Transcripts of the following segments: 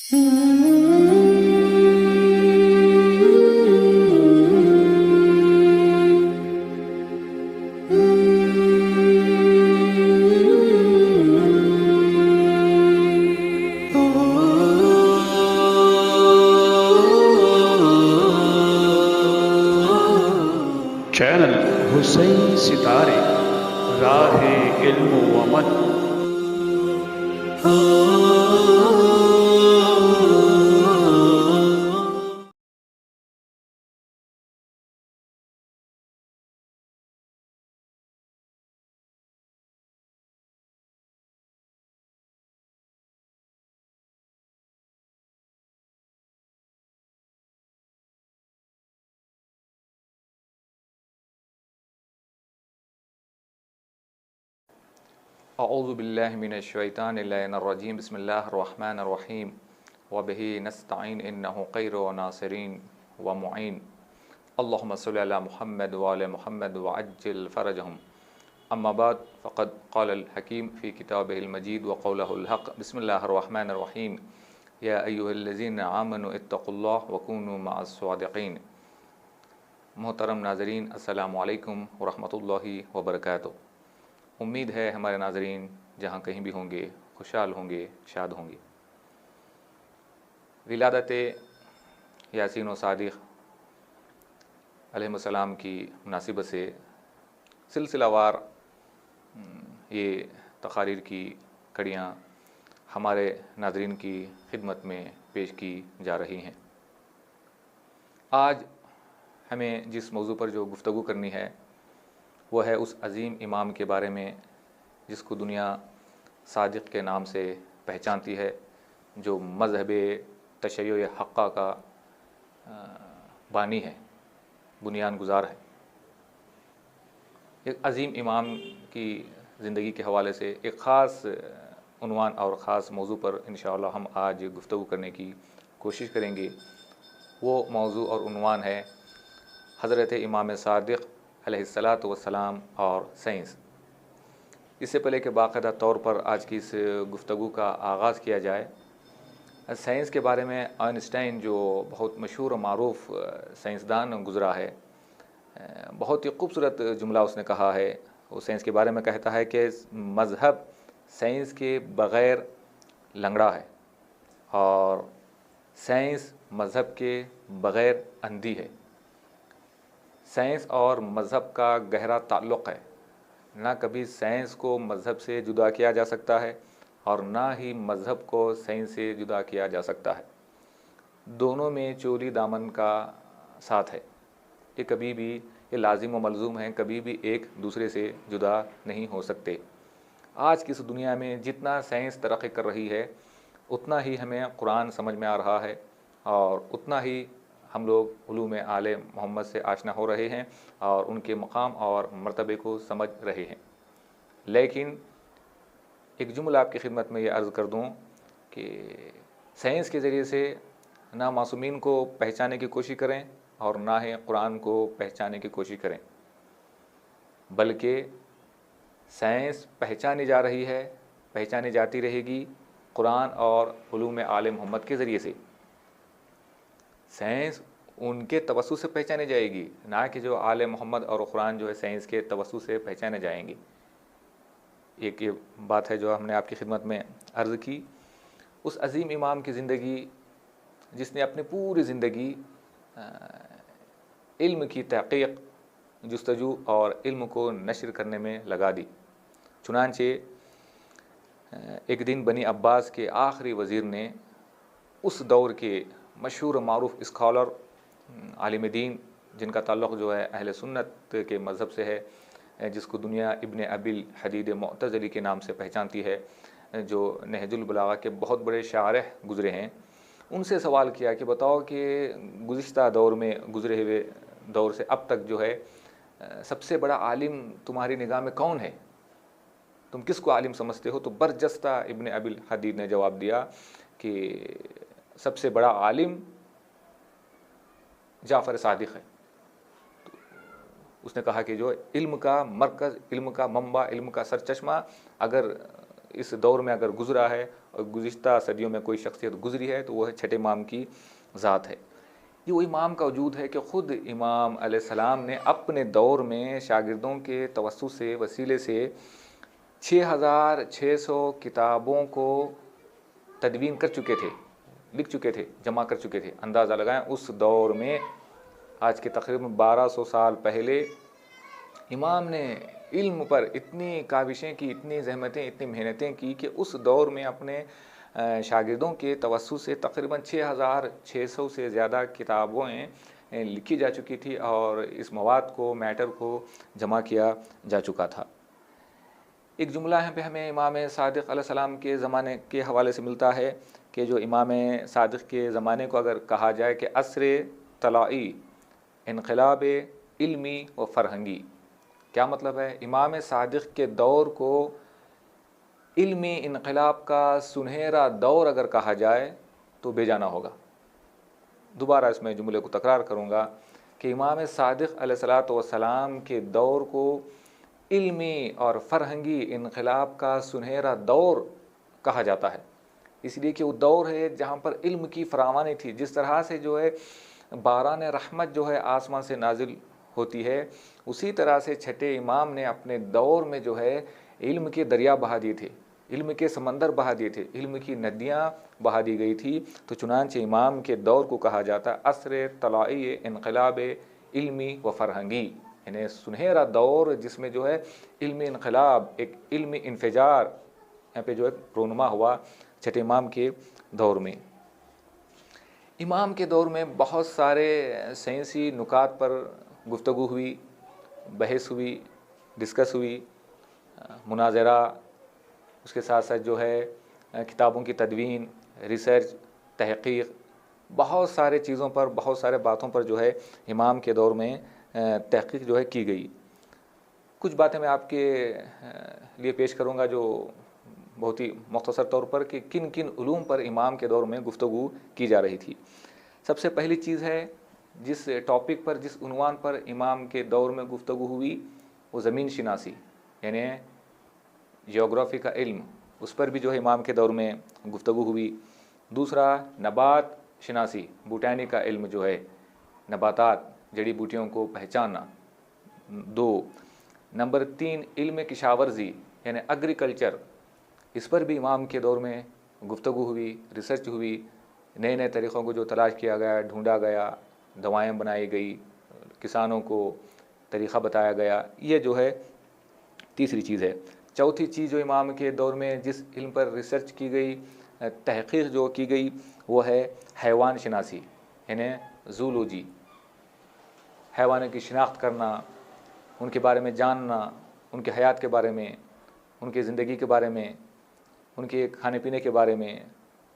Channel Hussain सितारे, राहे इल्म व अमल। अऊज़ु बिल्लाहि मिनश्शैतानिर्रजीम बिस्मिल्लाहिर्रहमानिर्रहीम व बिही नस्तईन इन्नहु खैरु नासिरीन व मुईन अल्लाहुम्मा सल्लि अला मुहम्मद व आले मुहम्मद व अज्जिल फरजहुम। अम्मा बाद फ़क़द क़ालल हकीम फ़ी किताबिहिल मजीद व क़ौलहुल हक़। बिस्मिल्लाहिर्रहमानिर्रहीम या अय्युहल्लज़ीना आमनु इत्तक़ुल्लाह व कूनू मअस-सादिक़ीन। मोहतरम नाज़रीन, अस्सलामु अलैकुम व रहमतुल्लाहि व बरकातुहू। उम्मीद है हमारे नाज़रीन जहाँ कहीं भी होंगे खुशहाल होंगे, शाद होंगे। विलादत यासीन व सादिक़ अलैहिस्सलाम की मुनासिबत से सिलसिलावार ये तक़ारीर की कड़ियाँ हमारे नाज़रीन की खिदमत में पेश की जा रही हैं। आज हमें जिस मौजू पर जो गुफ्तगू करनी है वह है उस अज़ीम इमाम के बारे में जिसको दुनिया सादिक़ के नाम से पहचानती है, जो मज़हब तशय्युअ हक़्क़ा का बानी है, बुनियान गुज़ार है। एक अज़ीम इमाम की ज़िंदगी के हवाले से एक ख़ास उन्वान और ख़ास मौजू पर इंशाअल्लाह हम आज गुफ्तगू करने की कोशिश करेंगे। वो मौजू और उन्वान है हज़रत इमाम सादिक़ अलैहिस्सलातु वस्सलाम और साइंस। इससे पहले कि बाकायदा तौर पर आज की इस गुफ्तगू का आगाज़ किया जाए, साइंस के बारे में आइंस्टाइन जो बहुत मशहूर और मारूफ़ साइंसदान गुज़रा है, बहुत ही खूबसूरत जुमला उसने कहा है। वो साइंस के बारे में कहता है कि मज़हब साइंस के बग़ैर लंगड़ा है और साइंस मज़हब के बग़ैर अंधी है। साइंस और मज़हब का गहरा ताल्लुक़ है। ना कभी साइंस को मज़हब से जुदा किया जा सकता है और ना ही मज़हब को साइंस से जुदा किया जा सकता है। दोनों में चोली दामन का साथ है। ये कभी भी ये लाजिम व मलज़ूम हैं, कभी भी एक दूसरे से जुदा नहीं हो सकते। आज की इस दुनिया में जितना साइंस तरक्की कर रही है उतना ही हमें कुरान समझ में आ रहा है और उतना ही हम लोग उलूम आले मोहम्मद से आशना हो रहे हैं और उनके मकाम और मर्तबे को समझ रहे हैं। लेकिन एक जुमला आपकी खिदमत में ये अर्ज़ कर दूं कि साइंस के ज़रिए से ना मासूमीन को पहचानने की कोशिश करें और ना ही कुरान को पहचानने की कोशिश करें, बल्कि साइंस पहचानी जा रही है, पहचानी जाती रहेगी कुरान और उलूम आले मोहम्मद के ज़रिए से। साइंस उनके तवस्सुस से पहचानी जाएगी, ना कि जो आले मोहम्मद और कुरान जो है साइंस के तवस्सुस से पहचाने जाएंगे। एक ये बात है जो हमने आपकी खिदमत में अर्ज़ की। उस अज़ीम इमाम की ज़िंदगी जिसने अपनी पूरी ज़िंदगी इल्म की तहक़ीक़, जुस्तजू और इल्म को नशर करने में लगा दी। चुनांचे एक दिन बनी अब्बास के आखिरी वज़ीर ने उस दौर के मशहूर मारूफ़ स्कॉलर आलिम दीन जिनका ताल्लुक़ जो है अहले सुन्नत के मज़हब से है, जिसको दुनिया इब्न अबिल हदीद मुअतज़िली के नाम से पहचानती है, जो नहजुल बलागा के बहुत बड़े शारिह गुज़रे हैं, उनसे सवाल किया कि बताओ कि गुज़िश्ता दौर में गुज़रे हुए दौर से अब तक जो है सबसे बड़ा आलिम तुम्हारी निगाह में कौन है, तुम किसको आलिम समझते हो? तो बरजस्ता इब्न अबिल हदीद ने जवाब दिया कि सबसे बड़ा आलिम जाफ़र सादिक़ है। तो उसने कहा कि जो इल्म का मरकज़, इल्म का मंबा, इल्म का सरचश्मा अगर इस दौर में अगर गुज़रा है और गुज़िश्ता सदियों में कोई शख्सियत गुज़री है तो वो है छठे इमाम की ज़ात है। ये वो इमाम का वजूद है कि ख़ुद इमाम अलैहिस्सलाम ने अपने दौर में शागिर्दों के तवस्सुत से वसीले से 6600 किताबों को तदवीन कर चुके थे, लिख चुके थे, जमा कर चुके थे। अंदाज़ा लगाएं उस दौर में, आज के तकरीबन 1200 साल पहले इमाम ने इल्म पर इतनी काविशें की, इतनी ज़हमतें, इतनी मेहनतें की कि उस दौर में अपने शागिर्दों के तवस्सुत से तकरीबन 6600 से ज़्यादा किताबें लिखी जा चुकी थी और इस मवाद को, मैटर को जमा किया जा चुका था। एक जुमला यहाँ पे हमें इमाम सादिक़ अलैहिस्सलाम के ज़माने के हवाले से मिलता है कि जो इमाम सादिक़ के ज़माने को अगर कहा जाए कि असर तलाई इनक़लाब इल्मी व फ़रहंगी, क्या मतलब है? इमाम सादिक़ के दौर को इल्मी इनक़लाब का सुनहरा दौर अगर कहा जाए तो बेजाना होगा। दोबारा इसमें जुमले को तकरार करूँगा कि इमाम सादिक़ अलैहिस्सलातु वस्सलाम के दौर को इल्मी और फ़रहंगी इनक़लाब का सुनहरा दौर कहा जाता है, इसलिए कि वो दौर है जहाँ पर इल्म की फरावानी थी। जिस तरह से जो है बारान रहमत जो है आसमान से नाजिल होती है, उसी तरह से छठे इमाम ने अपने दौर में जो है इल्म के दरिया बहा दिए थे, इल्म के समंदर बहा दिए थे, इल्म की नदियाँ बहा दी गई थी। तो चुनांचे इमाम के दौर को कहा जाता है असर तलाई इनक़लाब इल्मी व फ़रहंगी, यानी सुनहरा दौर जिसमें जो है इल्मी इनक़लाब, एक इल्मी इन्फ़िजार यहाँ पे जो है रोनुमा हुआ छठे इमाम के दौर में। इमाम के दौर में बहुत सारे साइंसी नुकात पर गुफ्तगू हुई, बहस हुई, डिस्कस हुई, मुनाज़रा, उसके साथ साथ जो है किताबों की तदवीन, रिसर्च, तहक़ीक़, बहुत सारे चीज़ों पर, बहुत सारे बातों पर जो है इमाम के दौर में तहक़ीक़ जो है की गई। कुछ बातें मैं आपके लिए पेश करूँगा जो बहुत ही मुख्तसर तौर पर कि किन किन उलूम पर इमाम के दौर में गुफ्तगू की जा रही थी। सबसे पहली चीज़ है, जिस टॉपिक पर, जिस उन्वान पर इमाम के दौर में गुफ्तगू हुई वो ज़मीन शनासी यानी जियोग्राफ़ी का इल्म, उस पर भी जो है इमाम के दौर में गुफ्तगू हुई। दूसरा नबात शनासी, बोटानी का इल्म जो है, नबातात, जड़ी बूटियों को पहचानना। 2 नंबर 3 इल्म किशावर्जी यानी एग्रीकल्चर, इस पर भी इमाम के दौर में गुफ्तगू हुई, रिसर्च हुई, नए नए तरीक़ों को जो तलाश किया गया, ढूंढा गया, दवाएँ बनाई गई, किसानों को तरीक़ा बताया गया। ये जो है तीसरी चीज़ है। चौथी चीज़ जो इमाम के दौर में जिस इल्म पर रिसर्च की गई, तहक़ीक़ जो की गई, वो है हैवान शनासी यानी ज़ूलॉजी, हैवानों की शिनाख्त करना, उनके बारे में जानना, उनके हयात के बारे में, उनकी ज़िंदगी के बारे में, उनके खाने पीने के बारे में,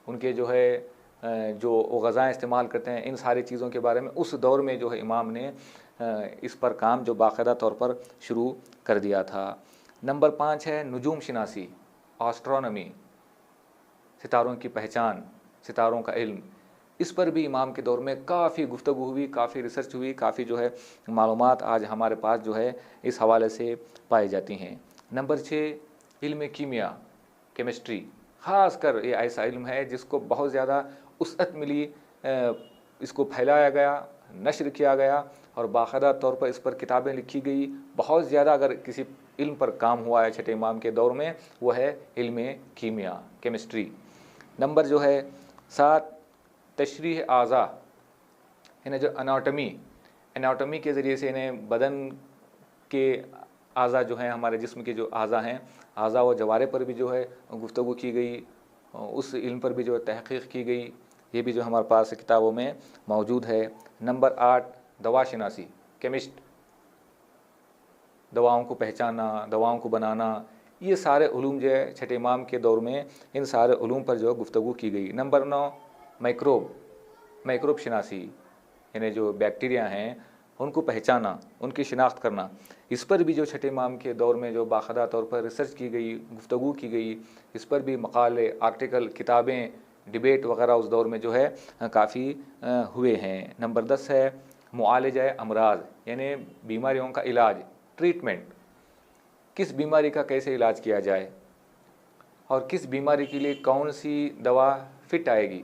उनके जो है जो वो ग़ज़ाएँ इस्तेमाल करते हैं, इन सारी चीज़ों के बारे में उस दौर में जो है इमाम ने इस पर काम जो बाकायदा तौर पर शुरू कर दिया था। नंबर 5 है नुजूम शनासी, एस्ट्रोनॉमी, सितारों की पहचान, सितारों का इल्म, इस पर भी इमाम के दौर में काफ़ी गुफ्तगू हुई, काफ़ी रिसर्च हुई, काफ़ी जो है मालूमात आज हमारे पास जो है इस हवाले से पाई जाती हैं। नंबर 6 इल्म कीमिया, केमिस्ट्री, ख़ास कर ये ऐसा इल्म है जिसको बहुत ज़्यादा उसअत मिली, इसको फैलाया गया, नश्र किया गया और बाकायदा तौर पर इस पर किताबें लिखी गई। बहुत ज़्यादा अगर किसी इल्म पर काम हुआ है छठे इमाम के दौर में, वो है इल्म कीमिया, केमिस्ट्री। नंबर जो है 7 तशरीह आज़ा यानी जो एनाटॉमी के ज़रिए से इन्हें बदन के आज़ा जो हैं, हमारे जिस्म के जो आज़ा हैं, आज़ा व जवारे पर भी जो है गुफ्तगू की गई, उस इल्म पर भी जो है तहक़ीक़ की गई। ये भी जो हमारे पास किताबों में मौजूद है। नंबर 8 दवा शनासी, केमिस्ट, दवाओं को पहचानना, दवाओं को बनाना, ये सारे उलूम जो है छठे इमाम के दौर में इन सारे उलूम पर जो है गुफ्तगू की गई। नंबर 9 माइक्रोब शनासी यानी जो बैक्टीरिया हैं उनको पहचाना, उनकी शिनाख्त करना, इस पर भी जो छठे इमाम के दौर में जो बाकायदा तौर पर रिसर्च की गई, गुफ्तगू की गई, इस पर भी मकाले, आर्टिकल, किताबें, डिबेट वगैरह उस दौर में जो है काफ़ी हुए हैं। नंबर 10 है मुआलजा अमराज यानी बीमारियों का इलाज, ट्रीटमेंट, किस बीमारी का कैसे इलाज किया जाए, और किस बीमारी के लिए कौन सी दवा फिट आएगी,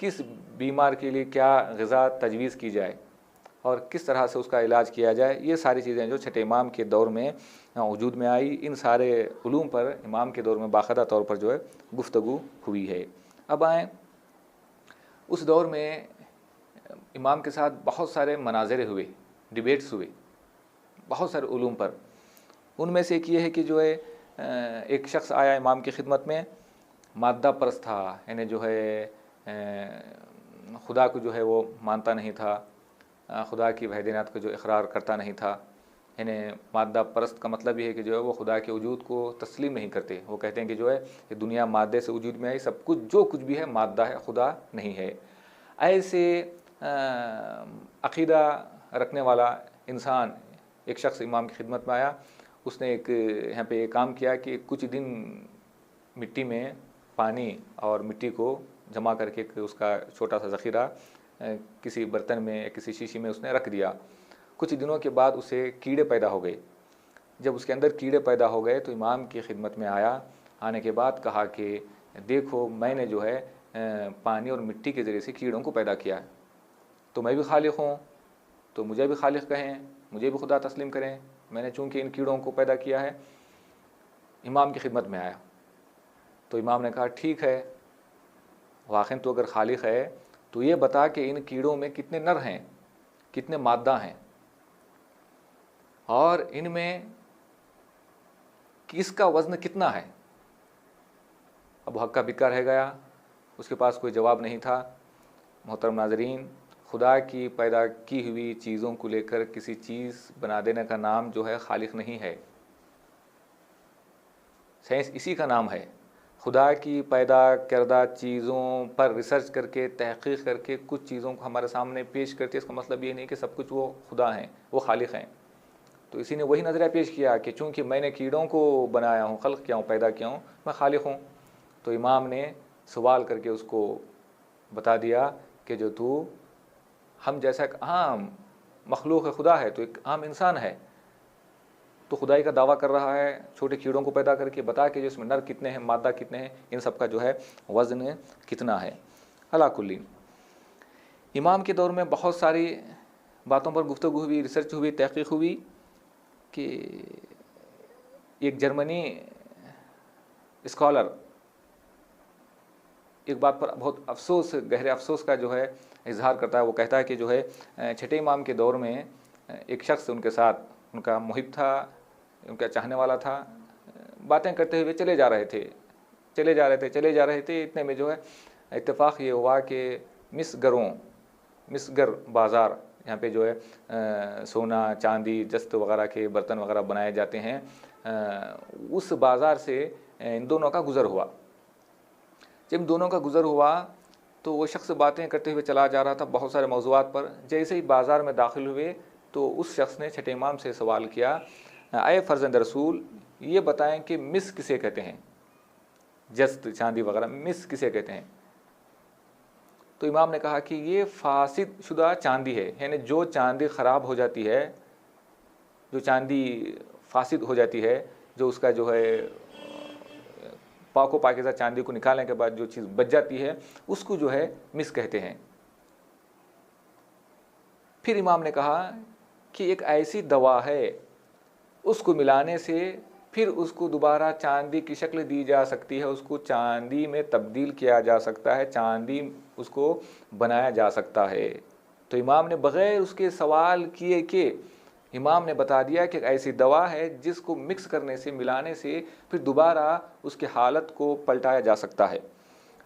किस बीमार के लिए क्या ग़िज़ा तजवीज़ की जाए और किस तरह से उसका इलाज किया जाए, ये सारी चीज़ें जो छठे इमाम के दौर में वजूद में आई, इन सारे उलूम पर इमाम के दौर में बाकायदा तौर पर जो है गुफ्तगू हुई है। अब आएँ, उस दौर में इमाम के साथ बहुत सारे मनाज़रे हुए, डिबेट्स हुए बहुत सारे उलूम पर। उनमें से एक ये है कि जो है एक शख्स आया इमाम की खिदमत में, मादा परस्त था, यानी जो है खुदा को जो है वो मानता नहीं था, खुदा की वहदानियत को जो इकरार करता नहीं था। यानी मादा परस्त का मतलब ये है कि जो है वो खुदा के वजूद को तस्लीम नहीं करते। वो कहते हैं कि जो है ये दुनिया मादे से वजूद में आई, सब कुछ जो कुछ भी है मादा है, खुदा नहीं है। ऐसे अक़ीदा रखने वाला इंसान, एक शख्स इमाम की खिदमत में आया। उसने एक यहाँ पे एक काम किया कि कुछ दिन मिट्टी में पानी और मिट्टी को जमा करके उसका छोटा सा ज़ख़ीरा किसी बर्तन में, किसी शीशी में उसने रख दिया। कुछ दिनों के बाद उसे कीड़े पैदा हो गए। जब उसके अंदर कीड़े पैदा हो गए तो इमाम की खिदमत में आया। आने के बाद कहा कि देखो, मैंने जो है पानी और मिट्टी के ज़रिए से कीड़ों को पैदा किया, तो मैं भी खालिक हूँ, तो मुझे भी खालिक कहें, मुझे भी खुदा तस्लीम करें, मैंने चूँकि इन कीड़ों को पैदा किया है। इमाम की खिदमत में आया तो इमाम ने कहा ठीक है, वाक़ई तो अगर खालिक है तो ये बता कि इन कीड़ों में कितने नर हैं, कितने मादा हैं, और इनमें किसका वज़न कितना है। अब हक्का बिक्का रह गया, उसके पास कोई जवाब नहीं था। मोहतरम नाज़रीन, खुदा की पैदा की हुई चीज़ों को लेकर किसी चीज़ बना देने का नाम जो है खालिक नहीं है। साइंस इसी का नाम है। खुदा की पैदा करदा चीज़ों पर रिसर्च करके, तहक़ीक़ करके कुछ चीज़ों को हमारे सामने पेश करती है। इसका मतलब ये नहीं कि सब कुछ वो खुदा हैं, वो खालिक हैं। तो इसी ने वही नज़रिया पेश किया कि चूँकि मैंने कीड़ों को बनाया हूँ, खल्क़ किया हूँ, पैदा किया हूँ, मैं खालिक हूँ। तो इमाम ने सवाल करके उसको बता दिया कि जो तू हम जैसा एक आम मखलूक खुदा है, तो एक आम इंसान है, तो खुदाई का दावा कर रहा है छोटे कीड़ों को पैदा करके। बता कि जिसमें नर कितने हैं, मादा कितने हैं, इन सब का जो है वज़न कितना है। अला कुल्ली, इमाम के दौर में बहुत सारी बातों पर गुफ्तगू हुई, रिसर्च हुई, तहक़ीक़ हुई कि एक जर्मनी स्कॉलर एक बात पर बहुत अफसोस, गहरे अफसोस का जो है इजहार करता है। वो कहता है कि जो है छठे इमाम के दौर में एक शख्स उनके साथ, उनका मुहिब था, उनका चाहने वाला था, बातें करते हुए चले जा रहे थे। इतने में जो है इत्तेफाक ये हुआ कि मिसगर बाज़ार, यहाँ पे जो है सोना, चांदी, जस्त वगैरह के बर्तन वगैरह बनाए जाते हैं, उस बाज़ार से इन दोनों का गुज़र हुआ। जब इन दोनों का गुज़र हुआ तो वो शख्स बातें करते हुए चला जा रहा था बहुत सारे मौज़ूआत पर। जैसे ही बाज़ार में दाखिल हुए तो उस शख्स ने छठे इमाम से सवाल किया, आए फ़र्ज़ंद रसूल, ये बताएं कि मिस किसे कहते हैं, जस्त, चांदी वगैरह मिस किसे कहते हैं। तो इमाम ने कहा कि ये फासिद शुदा चांदी है, यानी जो चांदी ख़राब हो जाती है, जो चांदी फासिद हो जाती है, जो उसका जो है पाको पाकीज़ा चांदी को निकालने के बाद जो चीज़ बच जाती है, उसको जो है मिस कहते हैं। फिर इमाम ने कहा कि एक ऐसी दवा है, उसको मिलाने से फिर उसको दोबारा चांदी की शक्ल दी जा सकती है, उसको चांदी में तब्दील किया जा सकता है, चांदी उसको बनाया जा सकता है। तो इमाम ने बग़ैर उसके सवाल किए कि इमाम ने बता दिया कि ऐसी दवा है जिसको मिक्स करने से, मिलाने से फिर दोबारा उसकी हालत को पलटाया जा सकता है।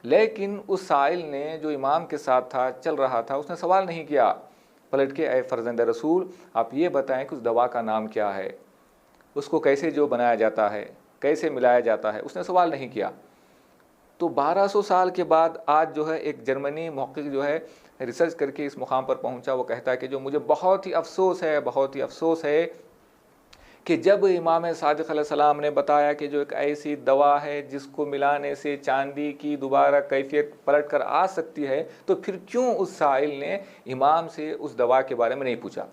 लेकिन उस साइल ने, जो इमाम के साथ था, चल रहा था, उसने सवाल नहीं किया पलट के, ऐ फ़र्ज़ंद रसूल, आप ये बताएं कि उस दवा का नाम क्या है, उसको कैसे जो बनाया जाता है, कैसे मिलाया जाता है, उसने सवाल नहीं किया। तो 1200 साल के बाद आज जो है एक जर्मनी मुहक़्क़िक़ जो है रिसर्च करके इस मुकाम पर पहुंचा। वो कहता है कि जो मुझे बहुत ही अफसोस है कि जब इमाम सादिक़ अलैहिस्सलाम ने बताया कि जो एक ऐसी दवा है जिसको मिलाने से चांदी की दोबारा कैफियत पलट कर आ सकती है, तो फिर क्यों उस साइल ने इमाम से उस दवा के बारे में नहीं पूछा।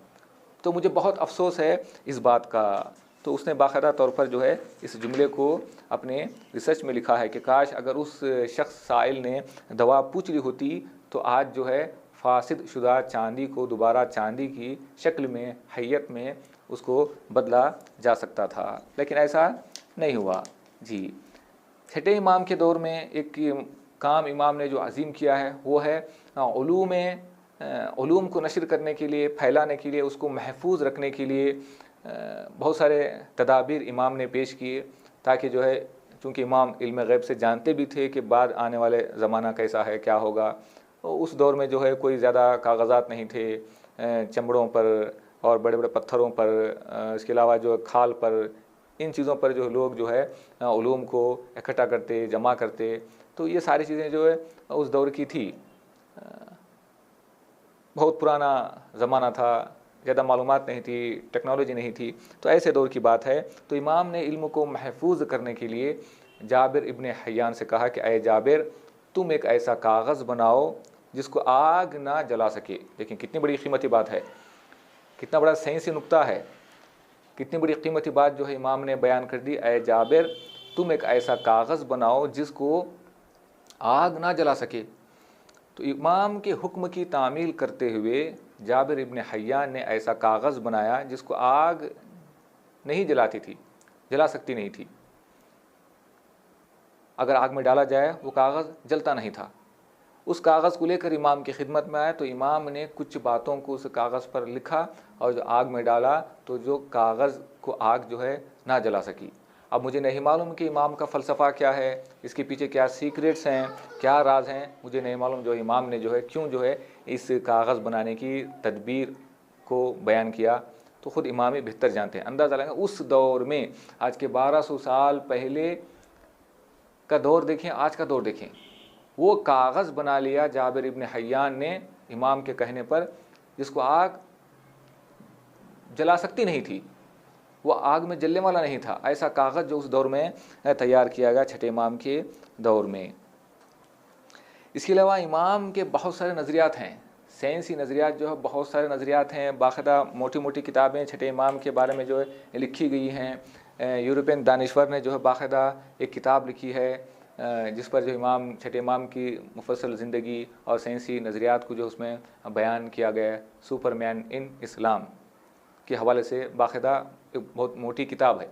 तो मुझे बहुत अफसोस है इस बात का। तो उसने बाकायदा तौर पर जो है इस जुमले को अपने रिसर्च में लिखा है कि काश अगर उस शख्स साइल ने दवा पूछ ली होती तो आज जो है फासिद शुदा चांदी को दोबारा चांदी की शक्ल में, हैयत में उसको बदला जा सकता था, लेकिन ऐसा नहीं हुआ। जी, छठे इमाम के दौर में एक काम इमाम ने जो अजीम किया है वो है उलूम को नशर करने के लिए, फैलाने के लिए, उसको महफूज रखने के लिए बहुत सारे तदाबीर इमाम ने पेश किए, ताकि जो है, चूँकि इमाम इल्म गैब से जानते भी थे कि बाद आने वाले ज़माना कैसा है, क्या होगा। तो उस दौर में जो है कोई ज़्यादा कागज़ात नहीं थे, चमड़ों पर और बड़े बड़े पत्थरों पर, इसके अलावा जो खाल पर, इन चीज़ों पर जो लोग जो है उलूम को इकट्ठा करते, जमा करते। तो ये सारी चीज़ें जो है उस दौर की थी। बहुत पुराना ज़माना था, ज़्यादा मालूमात नहीं थी, टेक्नोलॉजी नहीं थी, तो ऐसे दौर की बात है। तो इमाम ने इल्म को महफूज करने के लिए जाबिर इब्ने हय्यान से कहा कि अय जाबिर, तुम एक ऐसा कागज़ बनाओ जिसको आग ना जला सके। लेकिन कितनी बड़ी कीमती बात है, कितना बड़ा साइंसी नुक्ता है, कितनी बड़ी कीमती बात जो है इमाम ने बयान कर दी। अय जाबिर, तुम एक ऐसा कागज़ बनाओ जिसको आग ना जला सके। तो इमाम के हुक्म की तामील करते हुए जाबिर इब्ने हय्यान ने ऐसा कागज़ बनाया जिसको आग नहीं जलाती थी, जला सकती नहीं थी। अगर आग में डाला जाए वो कागज़ जलता नहीं था। उस कागज़ को लेकर इमाम की खिदमत में आया, तो इमाम ने कुछ बातों को उस कागज़ पर लिखा और जो आग में डाला तो जो कागज़ को आग जो है ना जला सकी। अब मुझे नहीं मालूम कि इमाम का फ़लसफ़ा क्या है, इसके पीछे क्या सीक्रेट्स हैं, क्या राज हैं, मुझे नहीं मालूम। जो इमाम ने जो है क्यों जो है इस कागज़ बनाने की तदबीर को बयान किया, तो ख़ुद इमाम ही बेहतर जानते हैं। अंदाज़ा लगाएं उस दौर में, आज के 1200 साल पहले का दौर देखें, आज का दौर देखें। वो कागज़ बना लिया जाबिर इब्ने हय्यान ने इमाम के कहने पर, जिसको आग जला सकती नहीं थी, वो आग में जलने वाला नहीं था। ऐसा कागज़ जो उस दौर में तैयार किया गया छठे इमाम के दौर में। इसके अलावा इमाम के बहुत सारे नज़रियात हैं, साइंसी नज़रियात जो है बहुत सारे नज़रियात हैं। बाकायदा मोटी मोटी किताबें छठे इमाम के बारे में जो है लिखी गई हैं। यूरोपियन दानिश्वर ने जो है बाकायदा एक किताब लिखी है जिस पर जो इमाम छठे इमाम की मुफस्सल ज़िंदगी और साइंसी नज़रियात को जो उसमें बयान किया गया है। सुपरमैन इन इस्लाम के हवाले से बाकायदा एक बहुत मोटी किताब है।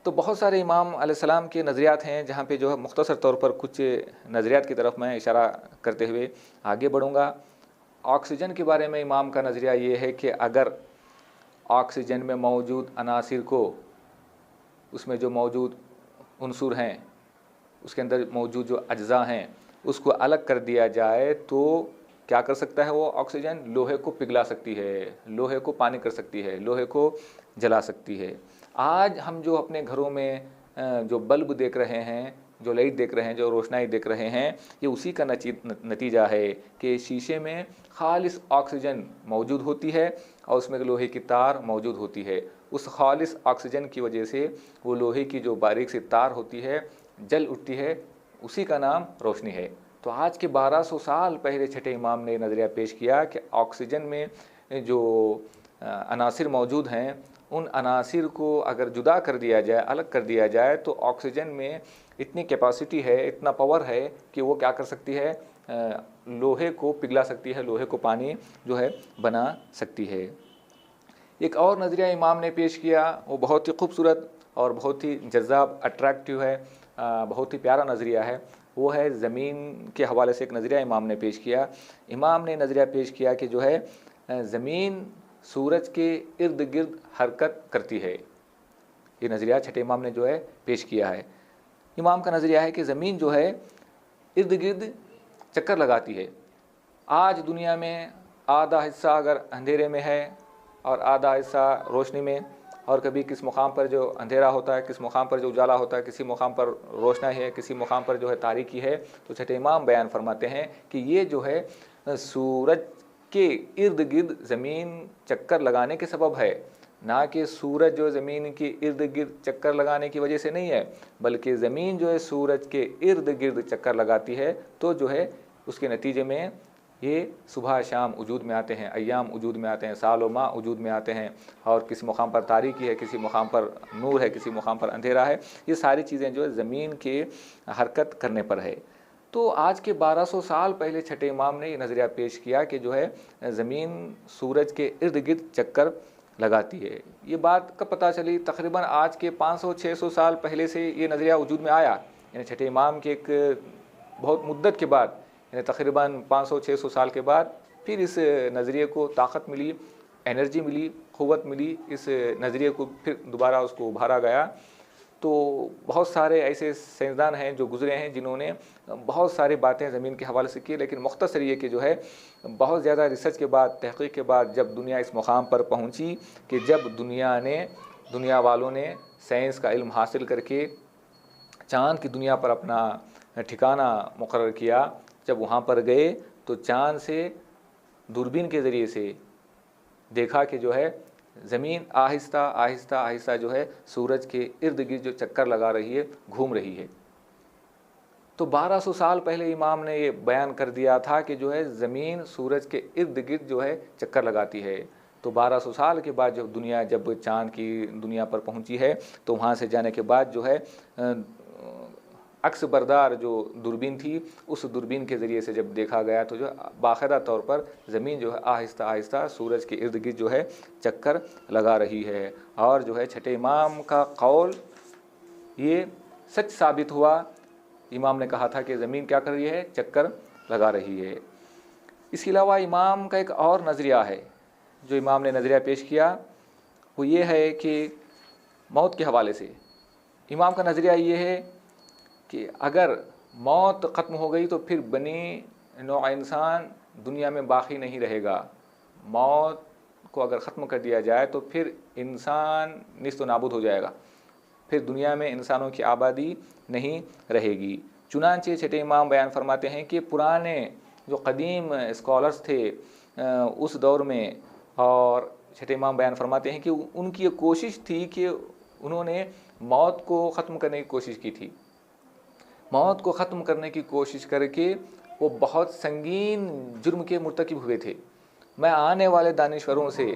तो बहुत सारे इमाम अलैहिस्सलाम के नज़रियात हैं, जहाँ पे जो है मुख्तसर तौर पर कुछ नज़रियात की तरफ मैं इशारा करते हुए आगे बढ़ूँगा। ऑक्सीजन के बारे में इमाम का नज़रिया ये है कि अगर ऑक्सीजन में मौजूद अनासिर को, उसमें जो मौजूद उन्सुर हैं, उसके अंदर मौजूद जो अज्जा हैं, उसको अलग कर दिया जाए तो क्या कर सकता है वो ऑक्सीजन? लोहे को पिघला सकती है, लोहे को पानी कर सकती है, लोहे को जला सकती है। आज हम जो अपने घरों में जो बल्ब देख रहे हैं, जो लाइट देख रहे हैं, जो रोशनाई देख रहे हैं, ये उसी का नतीजा है कि शीशे में खालिस ऑक्सीजन मौजूद होती है और उसमें लोहे की तार मौजूद होती है। उस खालिस ऑक्सीजन की वजह से वो लोहे की जो बारीक सी तार होती है जल उठती है, उसी का नाम रोशनी है। तो आज के 1200 साल पहले छठे इमाम ने नज़रिया पेश किया कि ऑक्सीजन में जो अनासिर मौजूद हैं, उन अनासिर को अगर जुदा कर दिया जाए, अलग कर दिया जाए, तो ऑक्सीजन में इतनी कैपेसिटी है, इतना पावर है कि वो क्या कर सकती है, लोहे को पिघला सकती है, लोहे को पानी जो है बना सकती है। एक और नज़रिया इमाम ने पेश किया, वो बहुत ही खूबसूरत और बहुत ही जज़्बाब, अट्रैक्टिव है, बहुत ही प्यारा नज़रिया है। वो है ज़मीन के हवाले से एक नज़रिया इमाम ने पेश किया। इमाम ने नज़रिया पेश किया कि जो है ज़मीन सूरज के इर्द गिर्द हरकत करती है। ये नज़रिया छठे इमाम ने जो है पेश किया है। इमाम का नज़रिया है कि ज़मीन जो है इर्द गिर्द चक्कर लगाती है। आज दुनिया में आधा हिस्सा अगर अंधेरे में है और आधा हिस्सा रोशनी में, और कभी किस मुकाम पर जो अंधेरा होता है, किस मुकाम पर जो उजाला होता है, किसी मुकाम पर रोशनाई है, किसी मुकाम पर जो है तारीकी है। तो छठे इमाम बयान फरमाते हैं कि ये जो है सूरज के इर्द गिर्द ज़मीन चक्कर लगाने के सबब है, ना कि सूरज जो ज़मीन के इर्द गिर्द चक्कर लगाने की वजह से नहीं है, बल्कि ज़मीन जो है सूरज के इर्द गिर्द चक्कर लगाती है। तो जो है उसके नतीजे में ये सुबह शाम वजूद में आते हैं, अय्याम वजूद में आते हैं, साल व माह वजूद में आते हैं, और किसी मुकाम पर तारीकी है, किसी मुकाम पर नूर है, किसी मुकाम पर अंधेरा है। ये सारी चीज़ें जो है ज़मीन के हरकत करने पर है। तो आज के 1200 साल पहले छठे इमाम ने ये नज़रिया पेश किया कि जो है ज़मीन सूरज के इर्द गिर्द चक्कर लगाती है। ये बात कब पता चली? तकरीबन आज के 500-600 साल पहले से ये नज़रिया वजूद में आया, यानी छठे इमाम के एक बहुत मुद्दत के बाद, यानी तकरीबन 500-600 साल के बाद फिर इस नज़रिए को ताकत मिली, एनर्जी मिली, क़ुव्वत मिली, इस नज़रिए को फिर दोबारा उसको उभारा गया। तो बहुत सारे ऐसे साइंसदान हैं जो गुज़रे हैं जिन्होंने बहुत सारी बातें ज़मीन के हवाले से की, लेकिन मुख्तसर ये कि जो है बहुत ज़्यादा रिसर्च के बाद, तहक़ीक़ के बाद जब दुनिया इस मुक़ाम पर पहुँची कि जब दुनिया वालों ने साइंस का इल्म हासिल करके चाँद की दुनिया पर अपना ठिकाना मुक़र्रर किया, जब वहाँ पर गए तो चाँद से दूरबीन के ज़रिए से देखा कि जो है ज़मीन आहिस्ता आहिस्ता आहिस्ता जो है सूरज के इर्द गिर्द जो चक्कर लगा रही है, घूम रही है। तो 1200 साल पहले इमाम ने ये बयान कर दिया था कि जो है ज़मीन सूरज के इर्द गिर्द जो है चक्कर लगाती है। तो 1200 साल के बाद जब चाँद की दुनिया पर पहुंची है, तो वहाँ से जाने के बाद जो है अक्स बरदार जो दूरबीन थी, उस दूरबीन के ज़रिए से जब देखा गया तो जो बाकायदा तौर पर ज़मीन जो है आहिस्ता आहिस्ता सूरज के इर्द गिर्द जो है चक्कर लगा रही है। और जो है छठे इमाम का कौल ये सच साबित हुआ। इमाम ने कहा था कि ज़मीन क्या कर रही है? चक्कर लगा रही है। इसके अलावा इमाम का एक और नज़रिया है, जो इमाम ने नज़रिया पेश किया, वो ये है कि मौत के हवाले से इमाम का नज़रिया ये है कि अगर मौत ख़त्म हो गई तो फिर बनी नौ इंसान दुनिया में बाकी नहीं रहेगा। मौत को अगर ख़त्म कर दिया जाए तो फिर इंसान निस्त नाबूद हो जाएगा, फिर दुनिया में इंसानों की आबादी नहीं रहेगी। चुनांचे छठे इमाम बयान फरमाते हैं कि पुराने जो कदीम स्कॉलर्स थे उस दौर में, और छठे इमाम बयान फरमाते हैं कि उनकी ये कोशिश थी कि उन्होंने मौत को ख़त्म करने की कोशिश की थी। मौत को ख़त्म करने की कोशिश करके वो बहुत संगीन जुर्म के मुर्तकिब हुए थे। मैं आने वाले दानिश्वरों से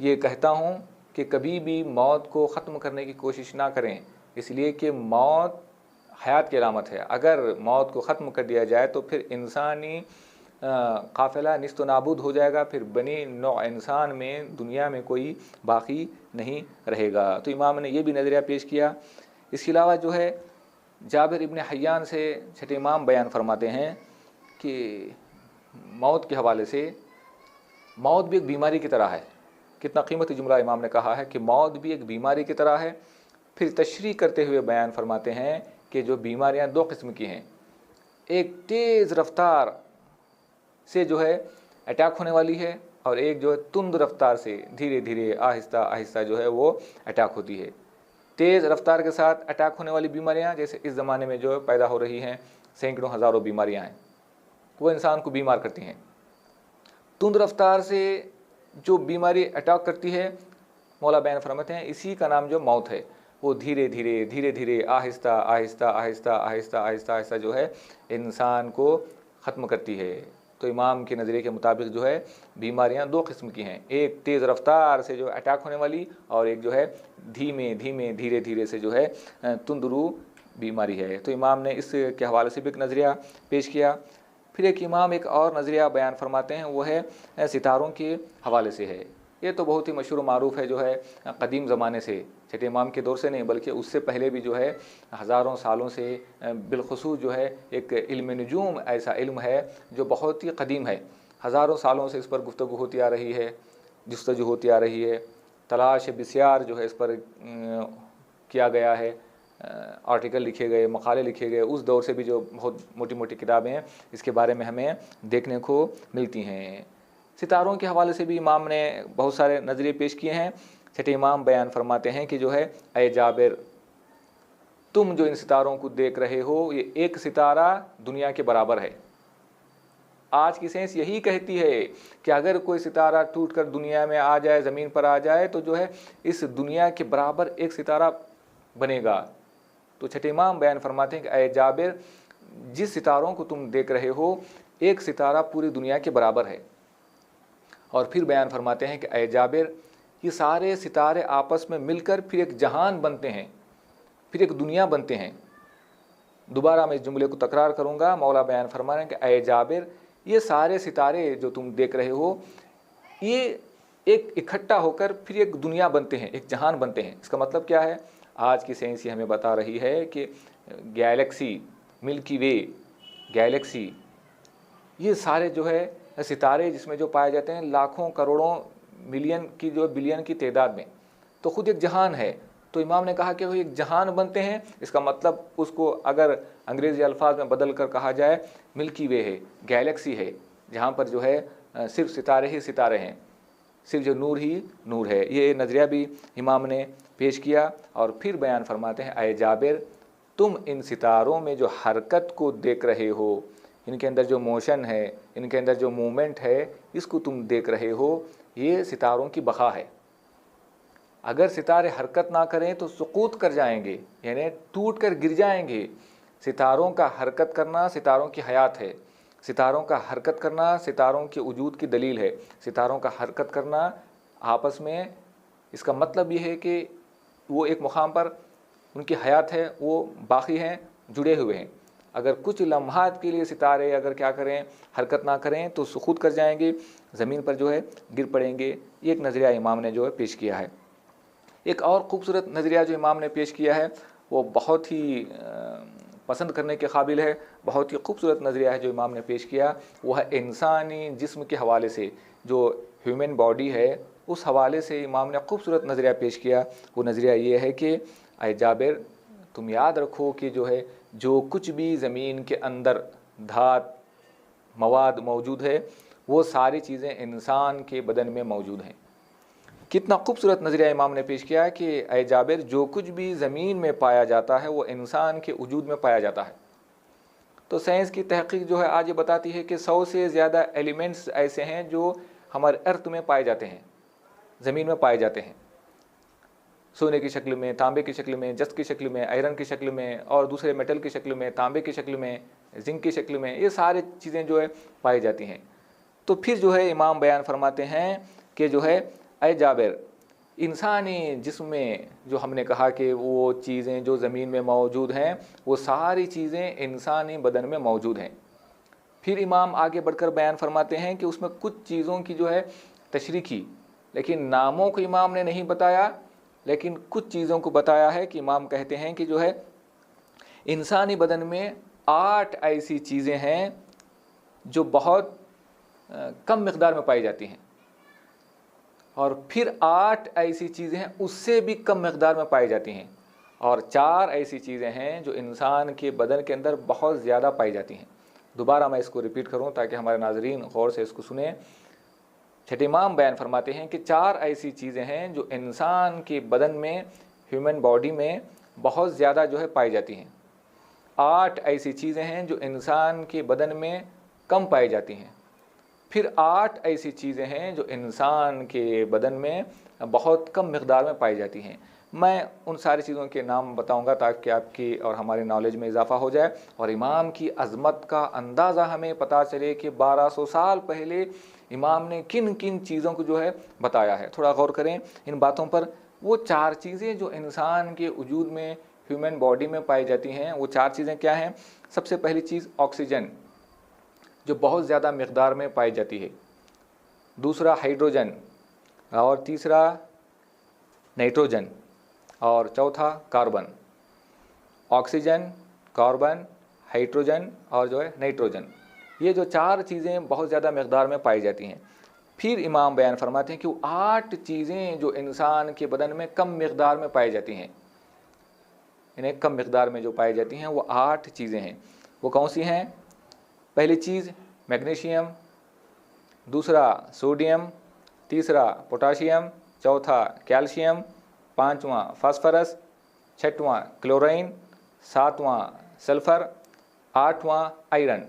ये कहता हूँ कि कभी भी मौत को ख़त्म करने की कोशिश ना करें, इसलिए कि मौत हयात की अलामत है। अगर मौत को ख़त्म कर दिया जाए तो फिर इंसानी काफ़िला निस्त नाबूद हो जाएगा, फिर बनी नौ इंसान में दुनिया में कोई बाकी नहीं रहेगा। तो इमाम ने यह भी नज़रिया पेश किया। इसके अलावा जो है जाबिर इब्न हय्यान से छठे इमाम बयान फरमाते हैं कि मौत के हवाले से, मौत भी एक बीमारी की तरह है। कितना कीमती जुमला इमाम ने कहा है कि मौत भी एक बीमारी की तरह है। फिर तशरीह करते हुए बयान फरमाते हैं कि जो बीमारियां दो किस्म की हैं, एक तेज़ रफ्तार से जो है अटैक होने वाली है, और एक जो है तुंद रफ्तार से धीरे धीरे आहिस्ता आहिस्ता जो है वो अटैक होती है। तेज़ रफ्तार के साथ अटैक होने वाली बीमारियां जैसे इस ज़माने में जो पैदा हो रही हैं, सैकड़ों हज़ारों बीमारियां हैं, वो इंसान को बीमार करती हैं। तुंद रफ्तार से जो बीमारी अटैक करती है, मौला बयान फरमाते हैं इसी का नाम जो मौत है, वो धीरे धीरे आहिस्ता आहिस्ता आहिस्ता आहिस्ता आहिस्ता आहिस्ता जो है इंसान को ख़त्म करती है। तो इमाम के नज़रिए के मुताबिक जो है बीमारियां दो किस्म की हैं, एक तेज़ रफ्तार से जो अटैक होने वाली, और एक जो है धीमे धीमे धीरे धीरे से जो है तुंदरू बीमारी है। तो इमाम ने इसके हवाले से भी एक नज़रिया पेश किया। फिर एक इमाम एक और नज़रिया बयान फरमाते हैं, वो है सितारों के हवाले से है। ये तो बहुत ही मशहूर मारूफ़ है, जो है कदीम ज़माने से, छठे इमाम के दौर से नहीं बल्कि उससे पहले भी जो है हज़ारों सालों से बिलखुसूस जो है एक इल्म नजूम ऐसा इल्म है जो बहुत ही कदीम है। हज़ारों सालों से इस पर गुफ्तगू होती आ रही है, जस्तजू होती आ रही है, तलाश बिस्यार जो है इस पर किया गया है, आर्टिकल लिखे गए, मकाले लिखे गए। उस दौर से भी जो बहुत मोटी मोटी किताबें हैं इसके बारे में हमें देखने को मिलती हैं। सितारों के हवाले से भी इमाम ने बहुत सारे नज़रिए पेश किए हैं। छठे इमाम बयान फरमाते हैं कि जो है ऐ जाबिर, तुम जो इन सितारों को देख रहे हो, ये एक सितारा दुनिया के बराबर है। आज की साइंस यही कहती है कि अगर कोई सितारा टूटकर दुनिया में आ जाए, ज़मीन पर आ जाए, तो जो है इस दुनिया के बराबर एक सितारा बनेगा। तो छठे इमाम बयान फरमाते हैं कि ऐ जाबिर, जिस सितारों को तुम देख रहे हो एक सितारा पूरी दुनिया के बराबर है। और फिर बयान फरमाते हैं कि ऐ जाबिर, ये सारे सितारे आपस में मिलकर फिर एक जहान बनते हैं, फिर एक दुनिया बनते हैं। दोबारा मैं इस जुमले को तकरार करूँगा। मौला बयान फरमा रहे हैं कि ऐ जाबिर, ये सारे सितारे जो तुम देख रहे हो, ये एक इकट्ठा होकर फिर एक दुनिया बनते हैं, एक जहान बनते हैं। इसका मतलब क्या है? आज की साइंस ही हमें बता रही है कि गैलेक्सी, मिल्की वे गैलेक्सी, ये सारे जो है सितारे जिसमें जो पाए जाते हैं लाखों करोड़ों मिलियन की जो बिलियन की तादाद में, तो खुद एक जहान है। तो इमाम ने कहा कि वो एक जहान बनते हैं। इसका मतलब उसको अगर अंग्रेज़ी अल्फाज में बदल कर कहा जाए, मिल्की वे है, गैलेक्सी है, जहाँ पर जो है सिर्फ सितारे ही सितारे हैं, सिर्फ जो नूर ही नूर है। ये नज़रिया भी इमाम ने पेश किया। और फिर बयान फरमाते हैं, ऐ जाबिर, तुम इन सितारों में जो हरकत को देख रहे हो, इनके अंदर जो मोशन है, इनके अंदर जो मूवमेंट है, इसको तुम देख रहे हो, ये सितारों की बका है। अगर सितारे हरकत ना करें तो सुकूत कर जाएंगे, यानी टूट कर गिर जाएंगे। सितारों का हरकत करना सितारों की हयात है। सितारों का हरकत करना सितारों के वजूद की दलील है। सितारों का हरकत करना आपस में, इसका मतलब ये है कि वो एक मुकाम पर उनकी हयात है, वो बाकी हैं, जुड़े हुए हैं। अगर कुछ लम्हात के लिए सितारे अगर क्या करें, हरकत ना करें, तो सुकूत कर जाएंगे, ज़मीन पर जो है गिर पड़ेंगे। ये एक नज़रिया इमाम ने जो है पेश किया है। एक और ख़ूबसूरत नज़रिया जो इमाम ने पेश किया है वो बहुत ही पसंद करने के काबिल है। बहुत ही खूबसूरत नज़रिया है जो इमाम ने पेश किया। वह है इंसानी जिस्म के हवाले से, जो ह्यूमन बॉडी है उस हवाले से इमाम ने खूबसूरत नज़रिया पेश किया। वो नज़रिया ये है कि ऐ जाबिर, तुम याद रखो कि जो है जो कुछ भी ज़मीन के अंदर धात मवाद मौजूद है, वो सारी चीज़ें इंसान के बदन में मौजूद हैं। कितना खूबसूरत नज़रिया इमाम ने पेश किया कि ऐ जाबिर, जो कुछ भी ज़मीन में पाया जाता है वो इंसान के वजूद में पाया जाता है। तो साइंस की तहकीक जो है आज ये बताती है कि 100 से ज़्यादा एलिमेंट्स ऐसे हैं जो हमारे अर्थ में पाए जाते हैं, ज़मीन में पाए जाते हैं, सोने की शक्ल में, तांबे की शक्ल में, जस्त की शक्ल में, आयरन की शक्ल में, और दूसरे मेटल की शक्ल में, तांबे की शक्ल में, जिंक की शक्ल में, ये सारी चीज़ें जो है पाई जाती हैं। तो फिर जो है इमाम बयान फरमाते हैं कि जो है ऐ जाबिर, इंसानी जिस्म में जो हमने कहा कि वो चीज़ें जो ज़मीन में मौजूद हैं, वो सारी चीज़ें इंसानी बदन में मौजूद हैं। फिर इमाम आगे बढ़कर बयान फरमाते हैं कि उसमें कुछ चीज़ों की जो है तशरीह की, लेकिन नामों को इमाम ने नहीं बताया, लेकिन कुछ चीज़ों को बताया है। कि इमाम कहते हैं कि जो है इंसानी बदन में 8 ऐसी चीज़ें हैं जो बहुत कम मिक़दार में पाई जाती हैं, और फिर 8 ऐसी चीज़ें हैं उससे भी कम मिक़दार में पाई जाती हैं, और 4 ऐसी चीज़ें हैं जो इंसान के बदन के अंदर बहुत ज़्यादा पाई जाती हैं। दोबारा मैं इसको रिपीट करूं ताकि हमारे नाज़रीन गौर से इसको सुने। छठे इमाम बयान फरमाते हैं कि 4 ऐसी चीज़ें हैं जो इंसान के बदन में, ह्यूमन बॉडी में बहुत ज़्यादा जो है पाई जाती हैं। 8 ऐसी चीज़ें हैं जो इंसान के बदन में कम पाई जाती हैं। फिर 8 ऐसी चीज़ें हैं जो इंसान के बदन में बहुत कम मिक़दार में पाई जाती हैं। मैं उन सारी चीज़ों के नाम बताऊंगा ताकि आपकी और हमारी नॉलेज में इजाफ़ा हो जाए और इमाम की अज़मत का अंदाज़ा हमें पता चले कि 1200 साल पहले इमाम ने किन किन चीज़ों को जो है बताया है। थोड़ा गौर करें इन बातों पर। वो 4 चीज़ें जो इंसान के वजूद में, ह्यूमन बॉडी में पाई जाती हैं, वो 4 चीज़ें क्या हैं? सबसे पहली चीज़ ऑक्सीजन, जो बहुत ज़्यादा मिक़दार में पाई जाती है। दूसरा हाइड्रोजन, और तीसरा नाइट्रोजन, और चौथा कार्बन। ऑक्सीजन, कार्बन, हाइड्रोजन और जो है नाइट्रोजन, ये जो 4 चीज़ें बहुत ज़्यादा मिक़दार में पाई जाती हैं। फिर इमाम बयान फरमाते हैं कि वो 8 चीज़ें जो इंसान के बदन में कम मिक़दार में पाई जाती हैं, इन्हें कम मिक़दार में जो पाई जाती हैं वो 8 चीज़ें हैं। वो कौन सी हैं? पहली चीज़ मैग्नीशियम, दूसरा सोडियम, तीसरा पोटाशियम, चौथा कैल्शियम, 5वां फास्फोरस, 6वां क्लोरीन, 7वां सल्फ़र, 8वां आयरन।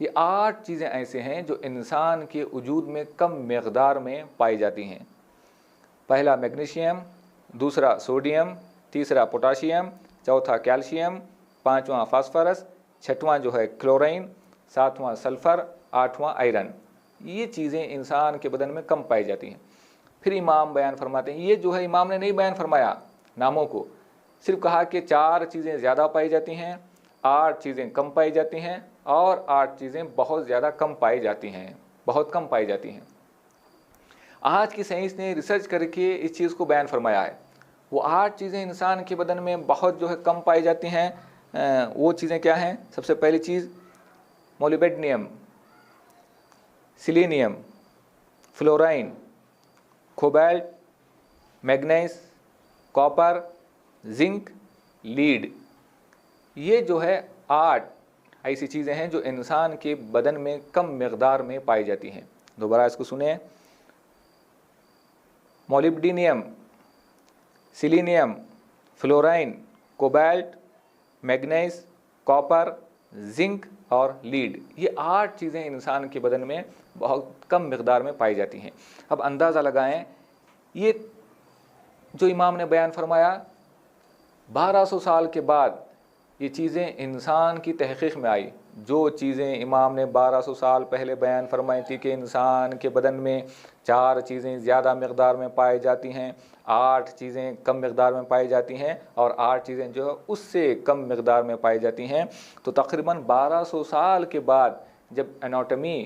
ये 8 चीज़ें ऐसे हैं जो इंसान के वजूद में कम मिक़दार में पाई जाती हैं। पहला मैग्नीशियम, दूसरा सोडियम, तीसरा पोटाशियम, चौथा कैल्शियम, 5वां फास्फोरस, 6वां जो है क्लोरीन, 7वां सल्फ़र, 8वां आयरन। ये चीज़ें इंसान के बदन में कम पाई जाती हैं। फिर इमाम बयान फरमाते हैं, ये जो है इमाम ने नहीं बयान फरमाया नामों को, सिर्फ कहा कि 4 चीज़ें ज़्यादा पाई जाती हैं, 8 चीज़ें कम पाई जाती हैं और 8 चीज़ें बहुत ज़्यादा कम पाई जाती हैं, बहुत कम पाई जाती हैं। आज की साइंस ने रिसर्च करके इस चीज़ को बयान फरमाया है। वो 8 चीज़ें इंसान के बदन में बहुत जो है कम पाई जाती हैं। वो चीज़ें क्या हैं? सबसे पहली चीज़ molybdenum, selenium, fluorine, cobalt, manganese, copper, zinc, lead. ये जो है 8 ऐसी चीज़ें हैं जो इंसान के बदन में कम मिक़दार में पाई जाती हैं। दोबारा इसको सुने, molybdenum, selenium, fluorine, cobalt, manganese, copper, zinc और लीड। ये 8 चीज़ें इंसान के बदन में बहुत कम मिक़दार में पाई जाती हैं। अब अंदाज़ा लगाएं, ये जो इमाम ने बयान फरमाया 1200 साल के बाद ये चीज़ें इंसान की तहक़ीक़ में आई। जो चीज़ें इमाम ने 1200 साल पहले बयान फरमाई थी कि इंसान के बदन में 4 चीज़ें ज़्यादा मिक़दार में पाई जाती हैं, 8 चीज़ें कम मिक़दार में पाई जाती हैं और 8 चीज़ें जो है उससे कम मिक़दार में पाई जाती हैं, तो तक़रीबन 1200 साल के बाद जब एनाटॉमी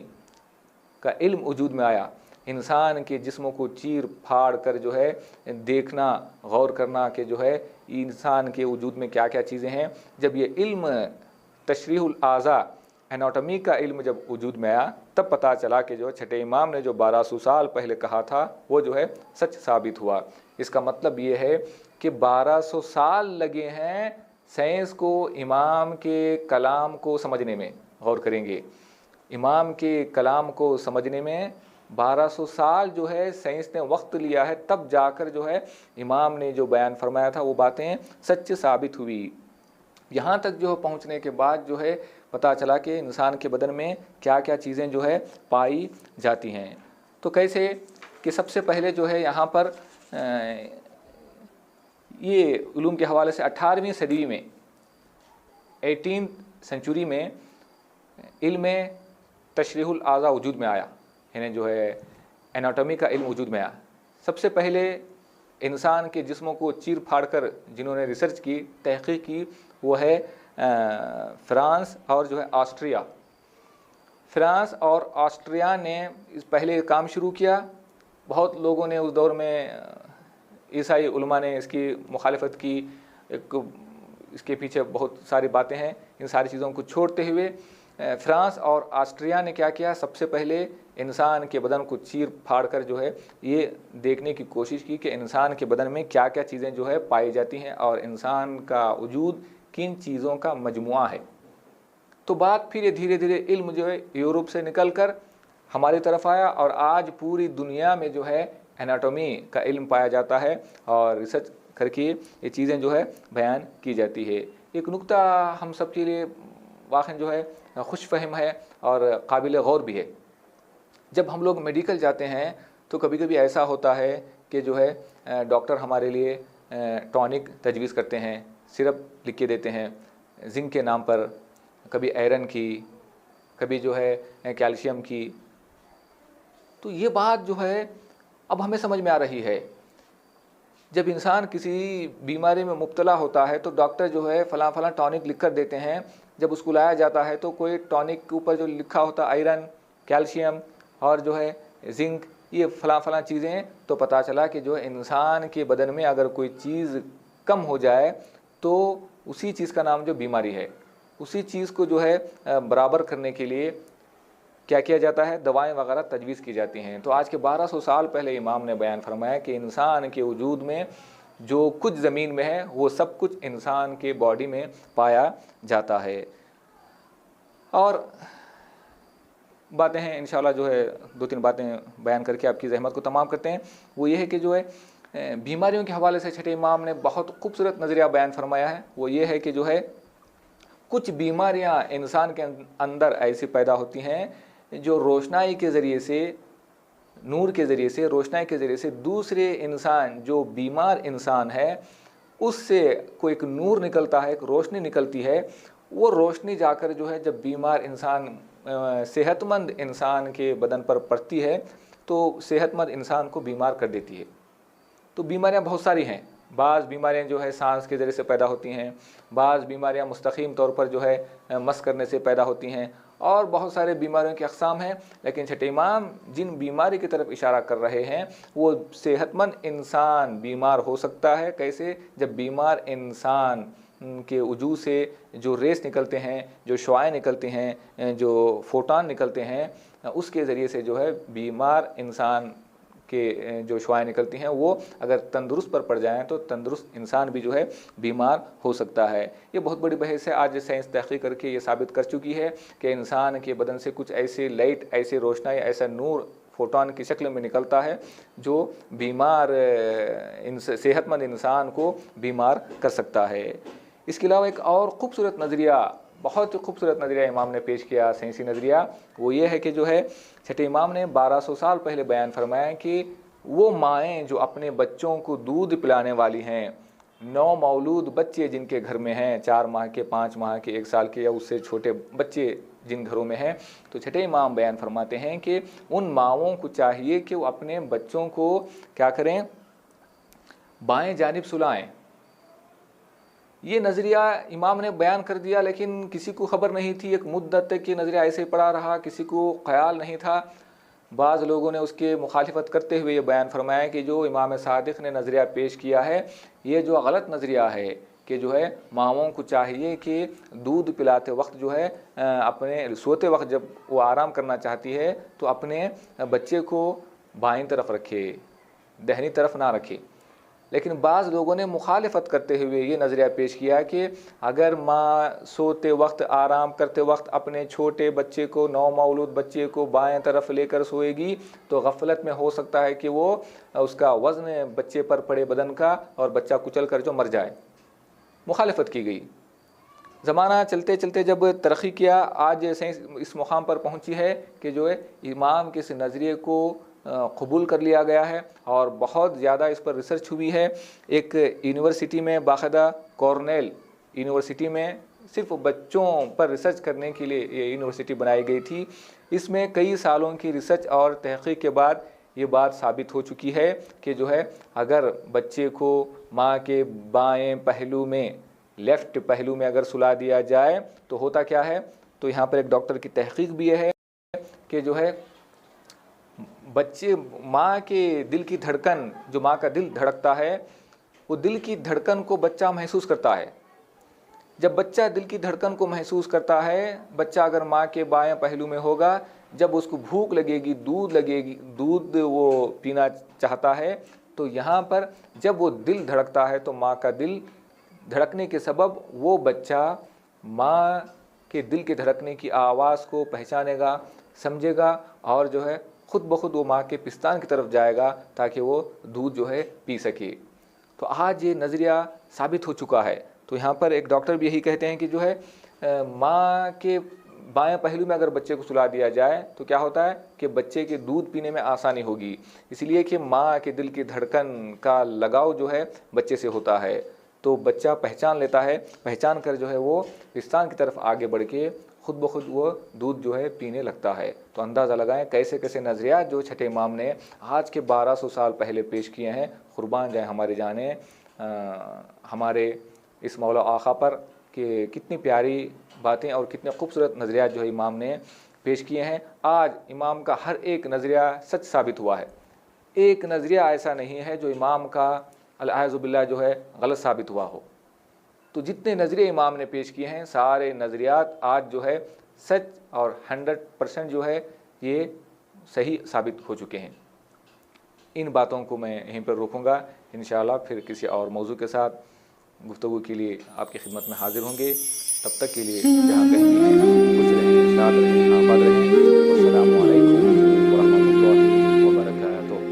का इल्म वजूद में आया, इंसान के जिस्मों को चीर फाड़ कर जो है देखना, गौर करना कि जो है इंसान के वजूद में क्या क्या चीज़ें हैं, जब ये इल्म तशरीहुल आज़ा एनाटॉमी का इल्म जब वजूद में आया, तब पता चला कि जो छठे इमाम ने जो 1200 साल पहले कहा था वो जो है सच साबित हुआ। इसका मतलब ये है कि 1200 साल लगे हैं साइंस को इमाम के कलाम को समझने में। गौर करेंगे, इमाम के कलाम को समझने में 1200 साल जो है साइंस ने वक्त लिया है, तब जाकर जो है इमाम ने जो बयान फरमाया था वो बातें सच साबित हुई। यहाँ तक जो पहुँचने के बाद जो है पता चला कि इंसान के बदन में क्या क्या चीज़ें जो है पाई जाती हैं। तो कैसे कि सबसे पहले जो है यहाँ पर ये उलूम के हवाले से 18वीं सदी में 18th सेंचुरी में इल्म तशरीहुल आज़ा वजूद में आया, यानी जो है एनाटॉमी का इल्म वजूद में आया। सबसे पहले इंसान के जिस्मों को चीर फाड़ कर जिन्होंने रिसर्च की, तहक़ीक़ की, वो है फ्रांस और जो है ऑस्ट्रिया। फ्रांस और ऑस्ट्रिया ने इस पहले काम शुरू किया। बहुत लोगों ने उस दौर में, ईसाई उलमा ने इसकी मुखालफत की, इसके पीछे बहुत सारी बातें हैं। इन सारी चीज़ों को छोड़ते हुए फ्रांस और ऑस्ट्रिया ने क्या किया, सबसे पहले इंसान के बदन को चीर फाड़ कर जो है ये देखने की कोशिश की कि इंसान के बदन में क्या क्या चीज़ें जो है पाई जाती हैं और इंसान का वजूद किन चीज़ों का मजमुआ है। तो बात फिर धीरे धीरे इल्म जो है यूरोप से निकल कर हमारी तरफ आया और आज पूरी दुनिया में जो है एनाटॉमी का इल्म पाया जाता है और रिसर्च करके ये चीज़ें जो है बयान की जाती है। एक नुक्ता हम सब के लिए वाक़ई जो है खुश फहम है और काबिल गौर भी है। जब हम लोग मेडिकल जाते हैं तो कभी कभी ऐसा होता है कि जो है डॉक्टर हमारे लिए टॉनिक तजवीज़ करते हैं, सिरप लिख के देते हैं जिंक के नाम पर, कभी आयरन की, कभी जो है कैल्शियम की। तो ये बात जो है अब हमें समझ में आ रही है। जब इंसान किसी बीमारी में मुब्तला होता है तो डॉक्टर जो है फ़लाँ फ़लाँ टॉनिक लिख कर देते हैं। जब उसको लाया जाता है तो कोई टॉनिक के ऊपर जो लिखा होता है आयरन, कैल्शियम और जो है जिंक, ये फ़लाँ फ़लाँ चीज़ें, तो पता चला कि जो इंसान के बदन में अगर कोई चीज़ कम हो जाए तो उसी चीज़ का नाम जो बीमारी है, उसी चीज़ को जो है बराबर करने के लिए क्या किया जाता है, दवाएं वगैरह तजवीज़ की जाती हैं। तो आज के 1200 साल पहले इमाम ने बयान फरमाया कि इंसान के वजूद में जो कुछ ज़मीन में है वो सब कुछ इंसान के बॉडी में पाया जाता है। और बातें हैं इंशाल्लाह जो है 2-3 बातें बयान करके आपकी ज़हमत को तमाम करते हैं। वो ये है कि जो है बीमारियों के हवाले से छठे इमाम ने बहुत खूबसूरत नज़रिया बयान फरमाया है। वो ये है कि जो है कुछ बीमारियां इंसान के अंदर ऐसी पैदा होती हैं जो रोशनाई के ज़रिए से, नूर के ज़रिए से, रोशनाई के ज़रिए से दूसरे इंसान, जो बीमार इंसान है, उससे कोई एक नूर निकलता है, एक रोशनी निकलती है, वो रोशनी जाकर जो है जब बीमार इंसान सेहतमंद इंसान के बदन पर पड़ती है तो सेहतमंद इंसान को बीमार कर देती है। तो बीमारियां बहुत सारी हैं। बाज़ बीमारियां जो है सांस के ज़रिए से पैदा होती हैं, बाज़ बीमारियां मुस्तकीम तौर पर जो है मस करने से पैदा होती हैं, और बहुत सारे बीमारियों के अक़साम हैं। लेकिन छठे इमाम जिन बीमारी की तरफ इशारा कर रहे हैं वो सेहतमंद इंसान बीमार हो सकता है। कैसे? जब बीमार इंसान के वजू से जो रेस निकलते हैं, जो शुआएँ निकलती हैं, जो फोटान निकलते हैं, उसके ज़रिए से जो है बीमार इंसान के जो शुआएँ निकलती हैं वो अगर तंदुरुस्त पर पड़ जाएँ तो तंदुरुस्त इंसान भी जो है बीमार हो सकता है। ये बहुत बड़ी बहस है। आज साइंस तहक़ीक़ करके ये साबित कर चुकी है कि इंसान के बदन से कुछ ऐसे लाइट, ऐसे रोशनाई, ऐसा नूर फोटोन की शक्ल में निकलता है जो बीमार सेहतमंद इंसान को बीमार कर सकता है। इसके अलावा एक और ख़ूबसूरत नज़रिया, बहुत ही खूबसूरत नज़रिया इमाम ने पेश किया, साइंसी नज़रिया, वो ये है कि जो है छठे इमाम ने 1200 साल पहले बयान फरमाया कि वो माएँ जो अपने बच्चों को दूध पिलाने वाली हैं, नौ मौलूद बच्चे जिनके घर में हैं, 4 माह के, 5 माह के, 1 साल के या उससे छोटे बच्चे जिन घरों में हैं, तो छठे इमाम बयान फरमाते हैं कि उन माओं को चाहिए कि वो अपने बच्चों को क्या करें, बाएँ जानिब सुलाएँ। ये नज़रिया इमाम ने बयान कर दिया, लेकिन किसी को ख़बर नहीं थी। एक मुद्दत तक ये नज़रिया ऐसे ही पड़ा रहा, किसी को ख्याल नहीं था। बाज़ लोगों ने उसके मुखालिफत करते हुए ये बयान फरमाया कि जो इमाम सादिक़ ने नज़रिया पेश किया है ये जो गलत नज़रिया है कि जो है माओं को चाहिए कि दूध पिलाते वक्त जो है अपने सोते वक्त जब वो आराम करना चाहती है तो अपने बच्चे को बाईं तरफ रखे, दाहिनी तरफ ना रखे। लेकिन बाज़ लोगों ने मुखालिफत करते हुए ये नज़रिया पेश किया कि अगर माँ सोते वक्त, आराम करते वक्त अपने छोटे बच्चे को, नौ मौलूद बच्चे को बाएं तरफ लेकर सोएगी तो गफलत में हो सकता है कि वो उसका वज़न बच्चे पर पड़े बदन का और बच्चा कुचल कर जो मर जाए। मुखालिफत की गई। ज़माना चलते चलते जब तरक्की किया, आज साइंस इस मुकाम पर पहुँची है कि जो है इमाम के इस नज़रिए को कबूल कर लिया गया है और बहुत ज़्यादा इस पर रिसर्च हुई है। एक यूनिवर्सिटी में, बाकायदा कॉर्नेल यूनिवर्सिटी में, सिर्फ बच्चों पर रिसर्च करने के लिए ये यूनिवर्सिटी बनाई गई थी। इसमें कई सालों की रिसर्च और तहक़ीक़ के बाद ये बात साबित हो चुकी है कि जो है अगर बच्चे को माँ के बाएं पहलू में, लेफ़्ट पहलू में अगर सुला दिया जाए तो होता क्या है। तो यहाँ पर एक डॉक्टर की तहक़ीक़ भी है कि जो है बच्चे, माँ के दिल की धड़कन, जो माँ का दिल धड़कता है वो दिल की धड़कन को बच्चा महसूस करता है। जब बच्चा दिल की धड़कन को महसूस करता है, बच्चा अगर माँ के बाएं पहलू में होगा, जब उसको भूख लगेगी, दूध वो पीना चाहता है, तो यहाँ पर जब वो दिल धड़कता है तो माँ का दिल धड़कने के सबब वो बच्चा माँ के दिल के धड़कने की आवाज़ को पहचानेगा, समझेगा और जो है खुद ब खुद वो माँ के पिस्तान की तरफ जाएगा ताकि वो दूध जो है पी सके। तो आज ये नज़रिया साबित हो चुका है। तो यहाँ पर एक डॉक्टर भी यही कहते हैं कि जो है माँ के बाएं पहलू में अगर बच्चे को सुला दिया जाए तो क्या होता है कि बच्चे के दूध पीने में आसानी होगी, इसलिए कि माँ के दिल की धड़कन का लगाव जो है बच्चे से होता है। तो बच्चा पहचान लेता है, पहचान कर जो है वो पिस्तान की तरफ आगे बढ़ के खुद ब खुद वो दूध जो है पीने लगता है। तो अंदाज़ा लगाएं कैसे कैसे नज़रिया जो छठे इमाम ने आज के 1200 साल पहले पेश किए हैं। कुर्बान जाए हमारे जाने हमारे इस मौला आका पर कि कितनी प्यारी बातें और कितने खूबसूरत नज़रिया जो है इमाम ने पेश किए हैं। आज इमाम का हर एक नज़रिया सच साबित हुआ है। एक नज़रिया ऐसा नहीं है जो इमाम का अल-आज़ुबिल्लाह जो है गलत साबित हुआ हो। तो जितने नज़रिए इमाम ने पेश किए हैं सारे नज़रियात आज जो है सच और 100% जो है ये सही साबित हो चुके हैं। इन बातों को मैं यहीं पर रोकूंगा। इंशाअल्लाह फिर किसी और मौजू के साथ गुफ्तगू के लिए आपकी खिदमत में हाजिर होंगे। तब तक के लिए जहाँ कहीं भी हैं खुश रहें, शाद रहें, आबाद रहें। अस्सलामु अलैकुम व रहमतुल्लाहि व बरकातुहू।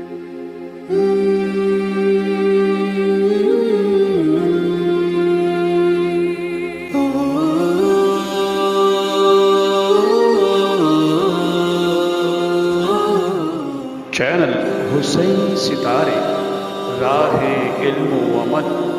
चैनल हुसैन सितारे, राह इल्म व अमल।